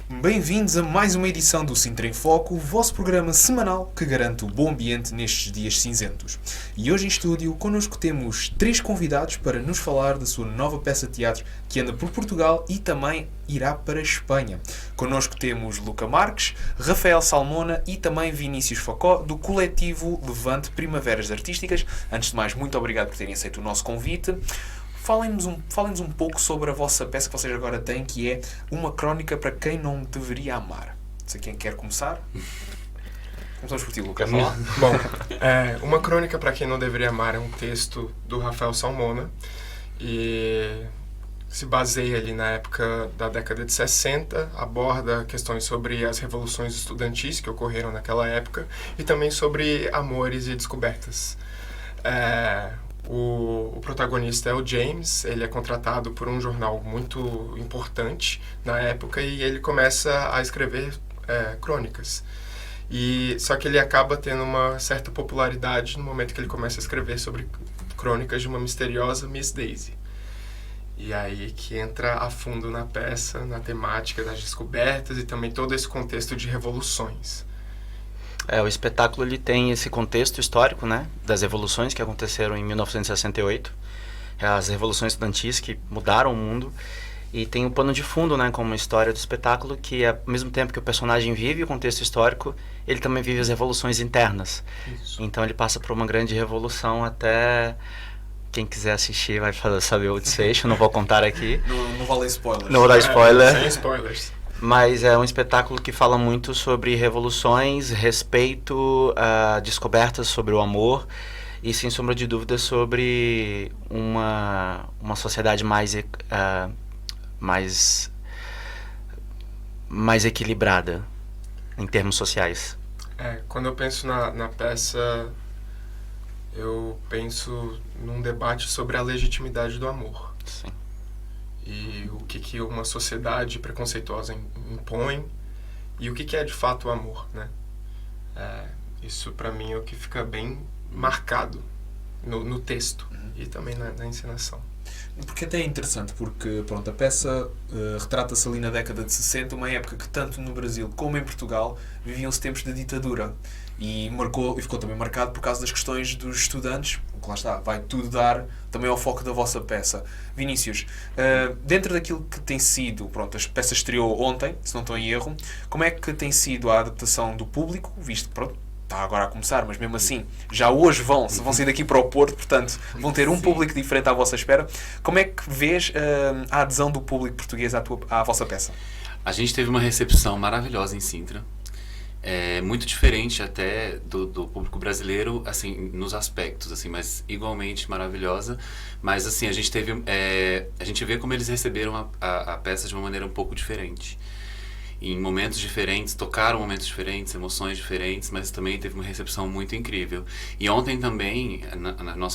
Bem-vindos a mais uma edição do Sintra em Foco, o vosso programa semanal que garante o bom ambiente nestes dias cinzentos. E hoje em estúdio, connosco temos 3 convidados para nos falar da sua nova peça de teatro que anda por Portugal e também irá para a Espanha. Connosco temos Luca Marques, Rafael Salmona e também Vinícius Facó, do coletivo Levante Primaveras Artísticas. Antes de mais, muito obrigado por terem aceito o nosso convite. Falem-nos um pouco sobre a vossa peça que vocês agora têm, que é Uma Crónica para Quem Não Deveria Amar. Não sei quem quer começar. Começamos por ti, Lucas. Bom, Uma Crônica para Quem Não Deveria Amar é um texto do Rafael Salmona e se baseia ali na época da década de 60, aborda questões sobre as revoluções estudantis que ocorreram naquela época e também sobre amores e descobertas. O protagonista é o James, ele é contratado por um jornal muito importante na época e ele começa a escrever crônicas. Só que ele acaba tendo uma certa popularidade no momento que ele começa a escrever sobre crônicas de uma misteriosa Miss Daisy. E aí que entra a fundo na peça, na temática das descobertas e também todo esse contexto de revoluções. O espetáculo ele tem esse contexto histórico, né, das revoluções que aconteceram em 1968, as revoluções estudantis que mudaram o mundo, e tem o pano de fundo, né, como história do espetáculo, que ao mesmo tempo que o personagem vive o contexto histórico, ele também vive as revoluções internas. Isso. Então ele passa por uma grande revolução até... Quem quiser assistir vai saber o desfecho, não vou contar aqui. Não vale spoilers. Não vou dar spoiler. Sem spoilers. Mas é um espetáculo que fala muito sobre revoluções, respeito, descobertas sobre o amor e, sem sombra de dúvida, sobre uma sociedade mais equilibrada em termos sociais. Quando eu penso na peça, eu penso num debate sobre a legitimidade do amor. Sim. E o que uma sociedade preconceituosa impõe e o que é de fato o amor, né? Isso para mim é o que fica bem marcado no texto e também na encenação. Porque até é interessante, porque pronto, a peça retrata-se ali na década de 60, uma época que tanto no Brasil como em Portugal viviam-se tempos de ditadura. E ficou também marcado por causa das questões dos estudantes, que lá está, vai tudo dar também ao foco da vossa peça. Vinícius, dentro daquilo que tem sido, pronto, a peça estreou ontem, se não estou em erro, como é que tem sido a adaptação do público, visto que pronto, está agora a começar, mas mesmo assim, já hoje vão sair daqui para o Porto, portanto, vão ter um público diferente à vossa espera. Como é que vês a adesão do público português à vossa peça? A gente teve uma recepção maravilhosa em Sintra. Muito diferente até do público brasileiro, assim, nos aspectos, assim, mas igualmente maravilhosa. Mas, assim, a gente vê como eles receberam a peça de uma maneira um pouco diferente. Em momentos diferentes, tocaram momentos diferentes, emoções diferentes, mas também teve uma recepção muito incrível. E ontem também,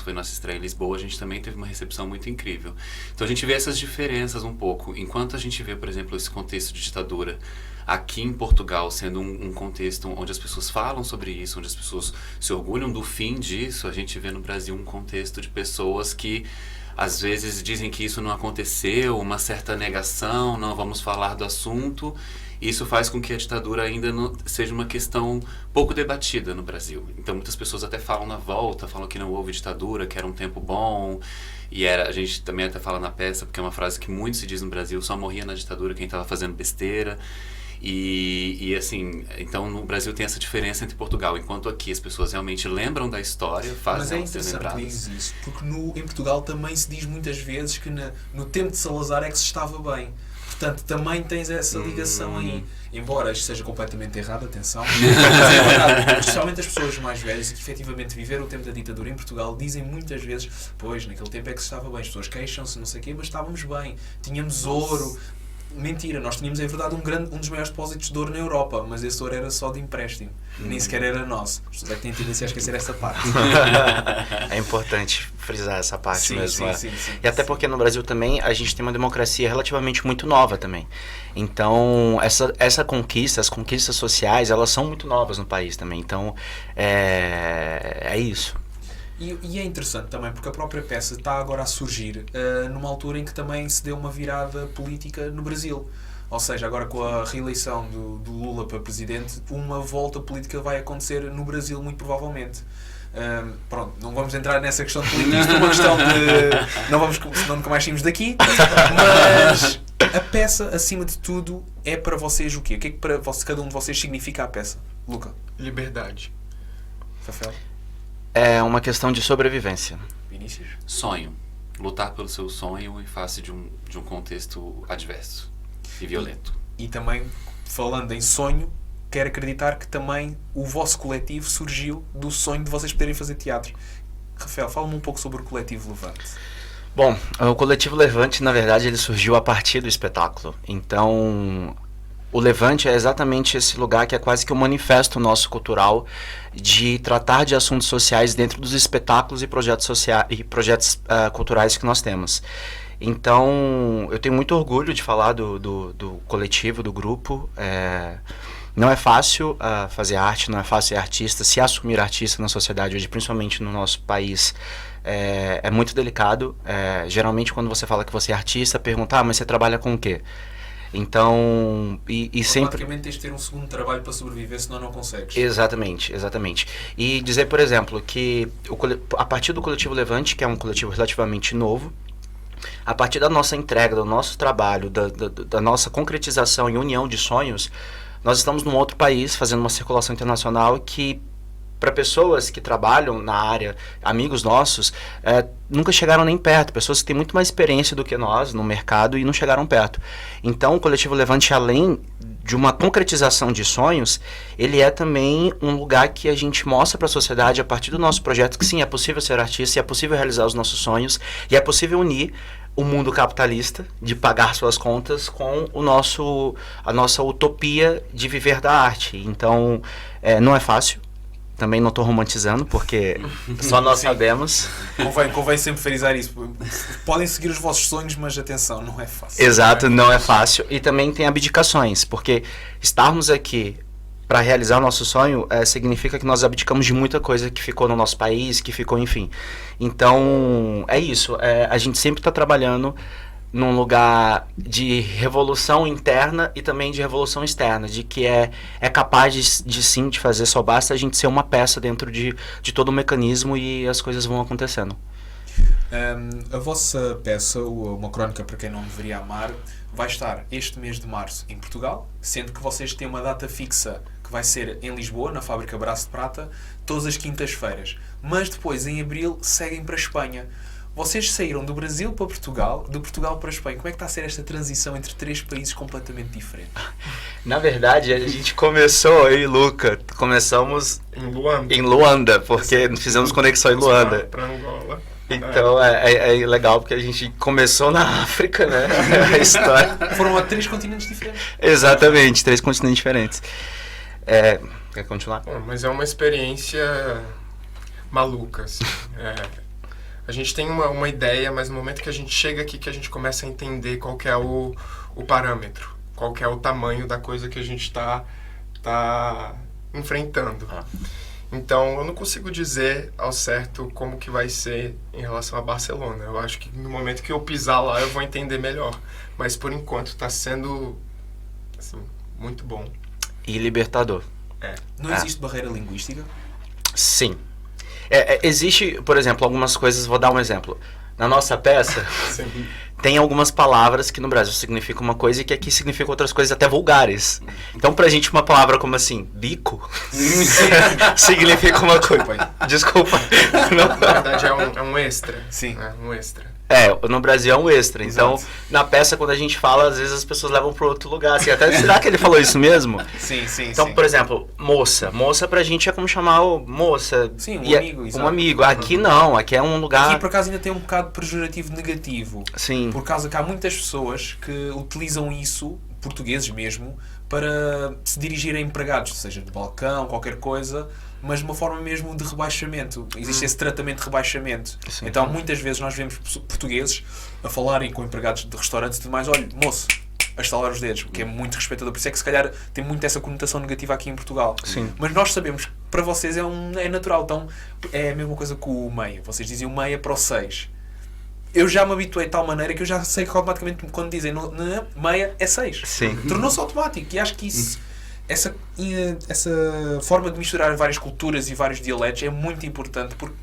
foi nossa estreia em Lisboa, a gente também teve uma recepção muito incrível. Então a gente vê essas diferenças um pouco. Enquanto a gente vê, por exemplo, esse contexto de ditadura aqui em Portugal sendo um contexto onde as pessoas falam sobre isso, onde as pessoas se orgulham do fim disso, a gente vê no Brasil um contexto de pessoas que às vezes dizem que isso não aconteceu, uma certa negação, não vamos falar do assunto. Isso faz com que a ditadura ainda seja uma questão pouco debatida no Brasil. Então muitas pessoas até falam na volta, falam que não houve ditadura, que era um tempo bom. A gente também até fala na peça, porque é uma frase que muito se diz no Brasil, só morria na ditadura quem estava fazendo besteira. Assim, então no Brasil tem essa diferença entre Portugal, enquanto aqui as pessoas realmente lembram da história, fazem elas serem lembradas. Mas é interessante que diz isso, porque em Portugal também se diz muitas vezes que no tempo de Salazar é que se estava bem. Portanto, também tens essa ligação aí. Embora isto seja completamente errado, atenção. Mas é verdade, especialmente as pessoas mais velhas que efetivamente viveram o tempo da ditadura em Portugal dizem muitas vezes, pois, naquele tempo é que se estava bem. As pessoas queixam-se, não sei o quê, mas estávamos bem. Tínhamos ouro. Mentira, nós tínhamos, é verdade, um dos maiores depósitos de ouro na Europa, mas esse ouro era só de empréstimo, nem sequer era nosso. As pessoas é que têm tendência a esquecer essa parte. É importante frisar essa parte mesmo. Sim. E até porque no Brasil também a gente tem uma democracia relativamente muito nova também. Então, essa conquista, as conquistas sociais, elas são muito novas no país também. Então, é isso. E é interessante também porque a própria peça está agora a surgir numa altura em que também se deu uma virada política no Brasil. Ou seja, agora com a reeleição do Lula para presidente, uma volta política vai acontecer no Brasil, muito provavelmente. Pronto, não vamos entrar nessa questão de política, é uma questão de... Não vamos, senão nunca mais saímos daqui. Mas a peça, acima de tudo, é para vocês o quê? O que é que para cada um de vocês significa a peça? Luca? Liberdade. Rafael? É uma questão de sobrevivência. Vinícius? Sonho. Lutar pelo seu sonho em face de um contexto adverso e violento. E também, falando em sonho, quero acreditar que também o vosso coletivo surgiu do sonho de vocês poderem fazer teatro. Rafael, fala-me um pouco sobre o Coletivo Levante. Bom, o Coletivo Levante, na verdade, ele surgiu a partir do espetáculo. Então, o Levante é exatamente esse lugar que é quase que um manifesto nosso cultural de tratar de assuntos sociais dentro dos espetáculos e projetos sociais e projetos culturais que nós temos. Então, eu tenho muito orgulho de falar do coletivo, do grupo. Não é fácil fazer arte, não é fácil ser artista, se assumir artista na sociedade hoje, principalmente no nosso país, é muito delicado. Geralmente, quando você fala que você é artista, pergunta, mas você trabalha com o quê? Então, e sempre... Praticamente tens de ter um segundo trabalho para sobreviver, senão não consegues. Exatamente, exatamente. E dizer, por exemplo, que a partir do Coletivo Levante, que é um coletivo relativamente novo, a partir da nossa entrega, do nosso trabalho, da nossa concretização e união de sonhos, nós estamos num outro país fazendo uma circulação internacional que, para pessoas que trabalham na área, amigos nossos, nunca chegaram nem perto. Pessoas que têm muito mais experiência do que nós no mercado e não chegaram perto. Então, o Coletivo Levante, além de uma concretização de sonhos, ele é também um lugar que a gente mostra para a sociedade, a partir do nosso projeto, que sim, é possível ser artista, é possível realizar os nossos sonhos, e é possível unir o mundo capitalista, de pagar suas contas, com a nossa utopia de viver da arte. Então, não é fácil. Também não estou romantizando, porque só nós sabemos. Convém sempre frisar isso. Podem seguir os vossos sonhos, mas atenção, não é fácil. Exato, não é fácil. E também tem abdicações, porque estarmos aqui para realizar o nosso sonho significa que nós abdicamos de muita coisa que ficou no nosso país, que ficou, enfim. Então, é isso. A gente sempre está trabalhando num lugar de revolução interna e também de revolução externa, de que é capaz de sim, de fazer, só basta a gente ser uma peça dentro de todo o mecanismo e as coisas vão acontecendo. A vossa peça, Uma Crónica para Quem Não Deveria Amar, vai estar este mês de março em Portugal, sendo que vocês têm uma data fixa que vai ser em Lisboa, na Fábrica Braço de Prata, todas as quintas-feiras. Mas depois, em abril, seguem para a Espanha. Vocês saíram do Brasil para Portugal, de Portugal para a Espanha. Como é que está a ser esta transição entre três países completamente diferentes? Na verdade, a gente começou, eu e Luca, começamos em Luanda, porque fizemos conexão em Luanda. Para Angola. Então é legal porque a gente começou na África, né? A história. Foram a três continentes diferentes. Exatamente, 3 continentes diferentes. Quer continuar? Bom, mas é uma experiência maluca, assim. A gente tem uma ideia, mas no momento que a gente chega aqui, que a gente começa a entender qual que é o parâmetro, qual que é o tamanho da coisa que a gente está enfrentando. Então, eu não consigo dizer ao certo como que vai ser em relação a Barcelona. Eu acho que no momento que eu pisar lá, eu vou entender melhor. Mas, por enquanto, está sendo assim, muito bom. E libertador. Não existe barreira linguística? Sim. Existe, por exemplo, algumas coisas, vou dar um exemplo. Na nossa peça, tem algumas palavras que no Brasil significam uma coisa e que aqui significam outras coisas até vulgares. Então, pra gente, uma palavra como assim, bico, significa uma coisa. Desculpa. Na verdade, é um extra. Sim. É um extra. No Brasil é um extra. Então, Exato. na peça, quando a gente fala, às vezes as pessoas levam para outro lugar. Assim, até, será que ele falou isso mesmo? Sim. Então, por exemplo, moça. Moça pra gente é como chamar moça. Sim, amigo. exato. Um amigo. Aqui não, aqui é um lugar... Aqui, por acaso, ainda tem um bocado pejorativo negativo. Sim. Por causa que há muitas pessoas que utilizam isso, portugueses mesmo, para se dirigirem a empregados, seja de balcão, qualquer coisa, mas de uma forma mesmo de rebaixamento. Existe esse tratamento de rebaixamento. Sim. Então, muitas vezes nós vemos portugueses a falarem com empregados de restaurantes e tudo mais, olha, moço, a estalar os dedos, o que é muito respeitador. Por isso é que se calhar tem muito essa conotação negativa aqui em Portugal. Sim. Mas nós sabemos que para vocês é natural. Então, é a mesma coisa com o meia. Vocês dizem o meia para o 6. eu já me habituei de tal maneira que eu já sei que automaticamente quando dizem meia é 6. Sim. Tornou-se automático e acho que isso, essa forma de misturar várias culturas e vários dialetos é muito importante porque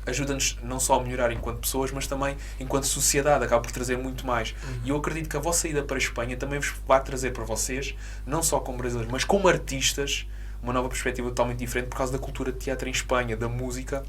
ajuda-nos não só a melhorar enquanto pessoas, mas também enquanto sociedade, acaba por trazer muito mais. E eu acredito que a vossa ida para a Espanha também vos vai trazer para vocês, não só como brasileiros, mas como artistas, uma nova perspectiva totalmente diferente por causa da cultura de teatro em Espanha, da música.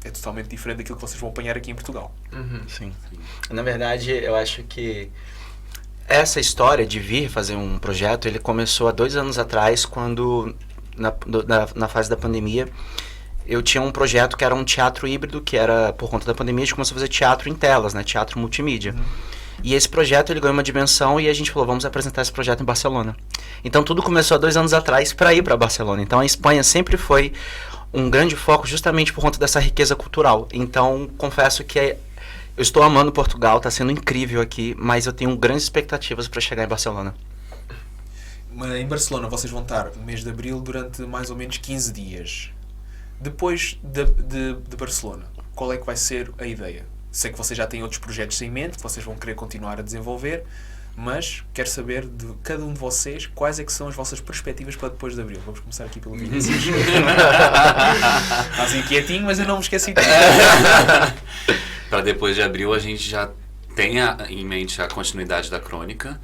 É totalmente diferente daquilo que vocês vão apanhar aqui em Portugal. Sim. Na verdade, eu acho que essa história de vir fazer um projeto, ele começou há 2 anos atrás, quando, na fase da pandemia, eu tinha um projeto que era um teatro híbrido, que era, por conta da pandemia, a gente começou a fazer teatro em telas, né? Teatro multimídia. E esse projeto, ele ganhou uma dimensão e a gente falou, vamos apresentar esse projeto em Barcelona. Então, tudo começou há 2 anos atrás para ir para Barcelona. Então, a Espanha sempre foi um grande foco justamente por conta dessa riqueza cultural. Então, confesso que eu estou amando Portugal, está sendo incrível aqui, mas eu tenho grandes expectativas para chegar em Barcelona. Em Barcelona vocês vão estar no mês de Abril durante mais ou menos 15 dias. Depois de Barcelona, qual é que vai ser a ideia? Sei que vocês já têm outros projetos em mente, que vocês vão querer continuar a desenvolver, mas quero saber de cada um de vocês quais é que são as vossas perspectivas para depois de Abril. Vamos começar aqui pelo Vinícius. Estás quietinho, mas eu não me esqueci. Para depois de Abril, a gente já tem em mente a continuidade da crônica.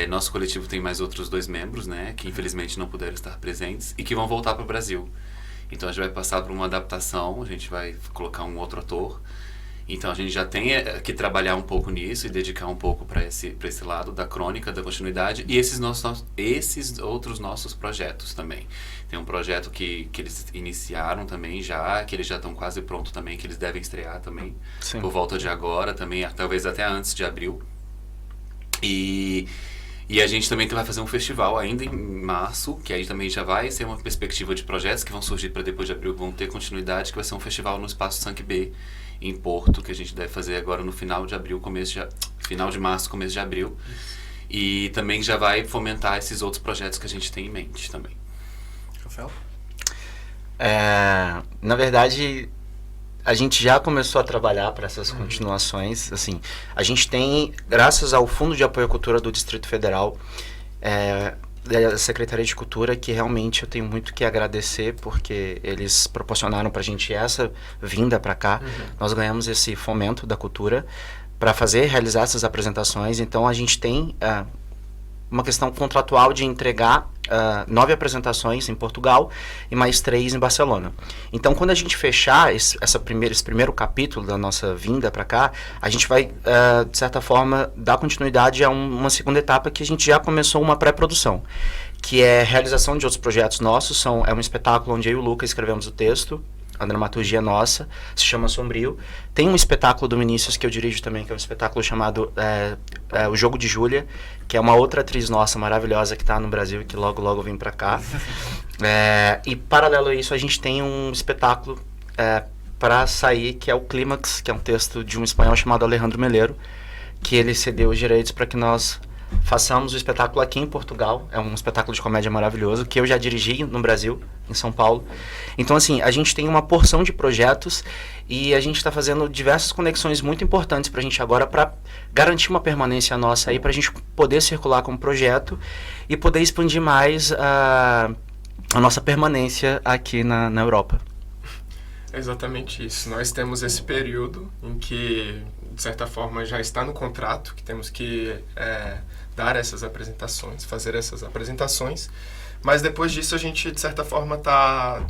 Nosso coletivo tem mais outros 2 membros, né, que infelizmente não puderam estar presentes e que vão voltar para o Brasil. Então a gente vai passar por uma adaptação, a gente vai colocar um outro ator. Então a gente já tem que trabalhar um pouco nisso e dedicar um pouco para esse lado da crônica, da continuidade e esses outros nossos projetos também. Tem um projeto que eles iniciaram também já, que eles já estão quase prontos também, que eles devem estrear também. Sim. Por volta de agora também, talvez até antes de Abril. E a gente também vai fazer um festival ainda em março, que aí também já vai ser uma perspectiva de projetos que vão surgir para depois de Abril, vão ter continuidade, que vai ser um festival no Espaço Sank B, em Porto, que a gente deve fazer agora no final de abril, final de março, começo de abril. E também já vai fomentar esses outros projetos que a gente tem em mente também. Rafael? Na verdade, a gente já começou a trabalhar para essas continuações. Assim, a gente tem, graças ao Fundo de Apoio à Cultura do Distrito Federal, da Secretaria de Cultura, que realmente eu tenho muito que agradecer, porque eles proporcionaram para a gente essa vinda para cá. Nós ganhamos esse fomento da cultura para realizar essas apresentações. Então a gente tem uma questão contratual de entregar 9 apresentações em Portugal e mais 3 em Barcelona. Então, quando a gente fechar esse primeiro capítulo da nossa vinda para cá, a gente vai, de certa forma, dar continuidade a uma segunda etapa que a gente já começou uma pré-produção, que é a realização de outros projetos nossos. É um espetáculo onde eu e o Lucas escrevemos o texto, a dramaturgia nossa, se chama Sombrio. Tem um espetáculo do Vinícius que eu dirijo também, que é um espetáculo chamado O Jogo de Júlia, que é uma outra atriz nossa maravilhosa que está no Brasil e que logo logo vem para cá. E paralelo a isso, a gente tem um espetáculo para sair, que é o Clímax, que é um texto de um espanhol chamado Alejandro Melero, que ele cedeu os direitos para que nós façamos o espetáculo aqui em Portugal. É um espetáculo de comédia maravilhoso, que eu já dirigi no Brasil, em São Paulo. Então, assim, a gente tem uma porção de projetos e a gente está fazendo diversas conexões muito importantes para a gente agora, para garantir uma permanência nossa aí, para a gente poder circular como projeto e poder expandir mais a nossa permanência aqui na Europa. É exatamente isso. Nós temos esse período em que, de certa forma, já está no contrato, que temos que dar essas apresentações, fazer essas apresentações, mas depois disso a gente, de certa forma, tá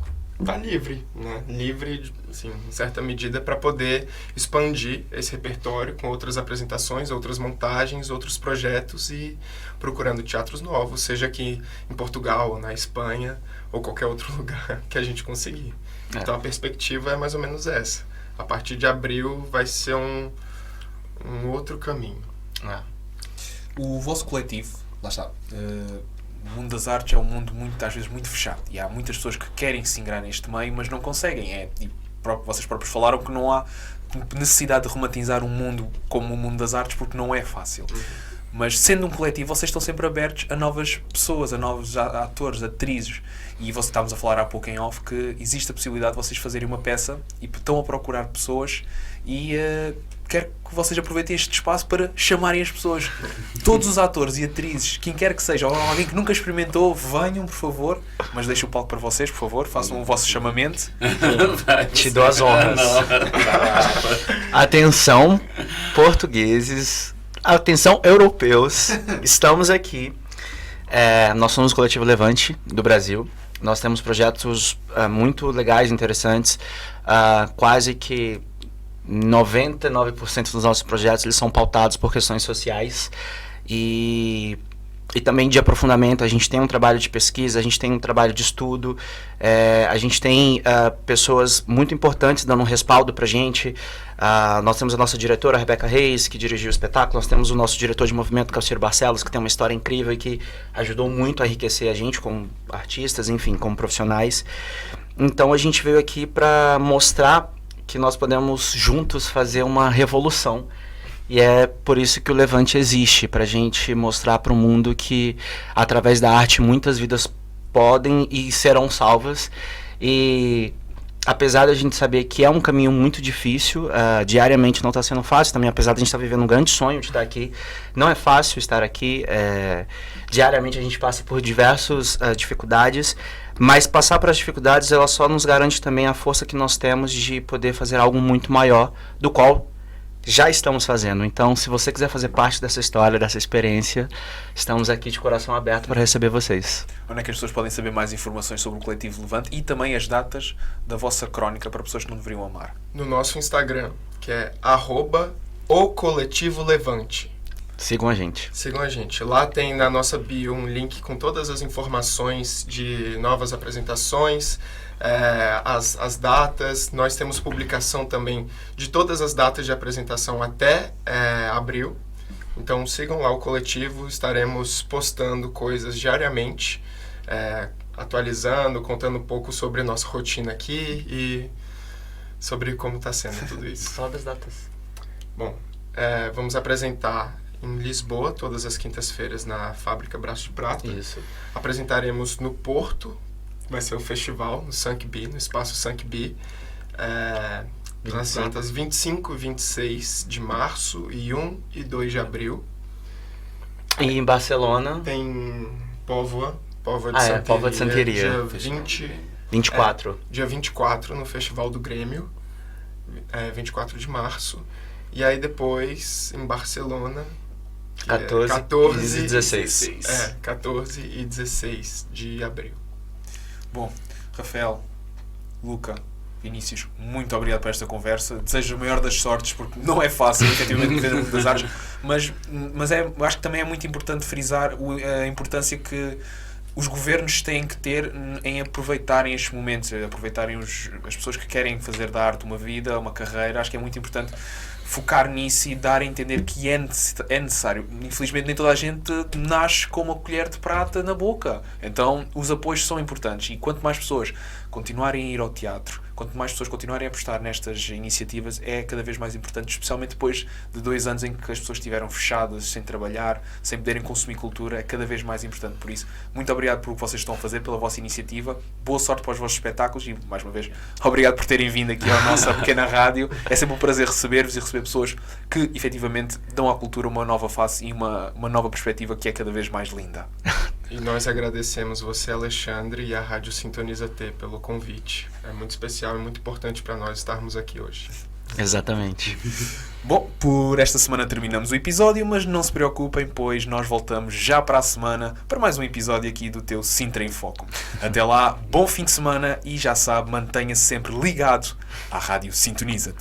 livre, né? Livre, assim, em certa medida, para poder expandir esse repertório com outras apresentações, outras montagens, outros projetos e procurando teatros novos, seja aqui em Portugal, ou na Espanha, ou qualquer outro lugar que a gente conseguir. Então a perspectiva é mais ou menos essa. A partir de abril vai ser um outro caminho. O vosso coletivo, lá está, o mundo das artes é um mundo às vezes muito fechado e há muitas pessoas que querem se ingrar neste meio, mas não conseguem. Vocês próprios falaram que não há necessidade de romantizar um mundo como o mundo das artes, porque não é fácil. Mas sendo um coletivo, vocês estão sempre abertos a novas pessoas, a novos atores, atrizes. E estávamos a falar há pouco em off que existe a possibilidade de vocês fazerem uma peça e estão a procurar pessoas e quero que vocês aproveitem este espaço para chamarem as pessoas. Todos os atores e atrizes, quem quer que seja, ou alguém que nunca experimentou, venham, por favor. Mas deixo o palco para vocês, por favor. Façam o vosso chamamento. Te dou as honras. Atenção, portugueses. Atenção, europeus. Estamos aqui. Nós somos o Coletivo Levante do Brasil. Nós temos projetos muito legais, interessantes. Quase que 99% dos nossos projetos eles são pautados por questões sociais e também de aprofundamento. A gente tem um trabalho de pesquisa, a gente tem um trabalho de estudo, a gente tem pessoas muito importantes dando um respaldo pra gente. Nós temos a nossa diretora, a Rebeca Reis, que dirigiu o espetáculo. Nós temos o nosso diretor de movimento, que é o Ciro Barcelos, que tem uma história incrível e que ajudou muito a enriquecer a gente como artistas, enfim, como profissionais. Então a gente veio aqui para mostrar que nós podemos juntos fazer uma revolução. E é por isso que o Levante existe, para a gente mostrar para o mundo que, através da arte, muitas vidas podem e serão salvas. E apesar da gente saber que é um caminho muito difícil, diariamente não está sendo fácil também, apesar de a gente estar vivendo um grande sonho de estar aqui, não é fácil estar aqui. Diariamente a gente passa por diversas dificuldades, mas passar por as dificuldades, ela só nos garante também a força que nós temos de poder fazer algo muito maior, do qual já estamos fazendo. Então, se você quiser fazer parte dessa história, dessa experiência, estamos aqui de coração aberto para receber vocês. Onde é que as pessoas podem saber mais informações sobre o Coletivo Levante e também as datas da vossa crónica para pessoas que não deveriam amar? No nosso Instagram, que é @ocoletivolevante. Sigam a gente. Sigam a gente. Lá tem na nossa bio um link com todas as informações de novas apresentações, as datas. Nós temos publicação também de todas as datas de apresentação até abril. Então sigam lá o Coletivo, estaremos postando coisas diariamente, atualizando, contando um pouco sobre a nossa rotina aqui e sobre como está sendo tudo isso. Fala das datas. Bom, vamos apresentar em Lisboa, todas as quintas-feiras, na Fábrica Braço de Prata. Isso. Apresentaremos no Porto, vai ser o festival, no Sankby, no Espaço Sankby, nas datas 25 e 26 de março e 1 e 2 de abril. E em Barcelona... Tem Póvoa de Santeria. Dia 24. Dia 24, no Festival do Grêmio, 24 de março. E aí depois, em Barcelona... 14 e 16. 14 e 16 de abril. Bom, Rafael, Luca, Vinícius, muito obrigado por esta conversa. Desejo a maior das sortes, porque não é fácil, efetivamente, viver no mundo das artes, mas acho que também é muito importante frisar a importância que os governos têm que ter em aproveitarem estes momentos, aproveitarem as pessoas que querem fazer da arte uma vida, uma carreira. Acho que é muito importante focar nisso e dar a entender que é necessário. Infelizmente nem toda a gente nasce com uma colher de prata na boca. Então os apoios são importantes e quanto mais pessoas continuarem a ir ao teatro, quanto mais pessoas continuarem a apostar nestas iniciativas, é cada vez mais importante, especialmente depois de 2 anos em que as pessoas estiveram fechadas, sem trabalhar, sem poderem consumir cultura, é cada vez mais importante. Por isso, muito obrigado pelo que vocês estão a fazer, pela vossa iniciativa, boa sorte para os vossos espetáculos e, mais uma vez, obrigado por terem vindo aqui à nossa pequena rádio. É sempre um prazer receber-vos e receber pessoas que, efetivamente, dão à cultura uma nova face e uma nova perspectiva que é cada vez mais linda. E nós agradecemos você, Alexandre, e a Rádio Sintoniza T pelo convite. É muito especial e muito importante para nós estarmos aqui hoje. Exatamente. Bom, por esta semana terminamos o episódio, mas não se preocupem, pois nós voltamos já para a semana para mais um episódio aqui do teu Sintra em Foco. Até lá, bom fim de semana e já sabe, mantenha-se sempre ligado à Rádio Sintoniza.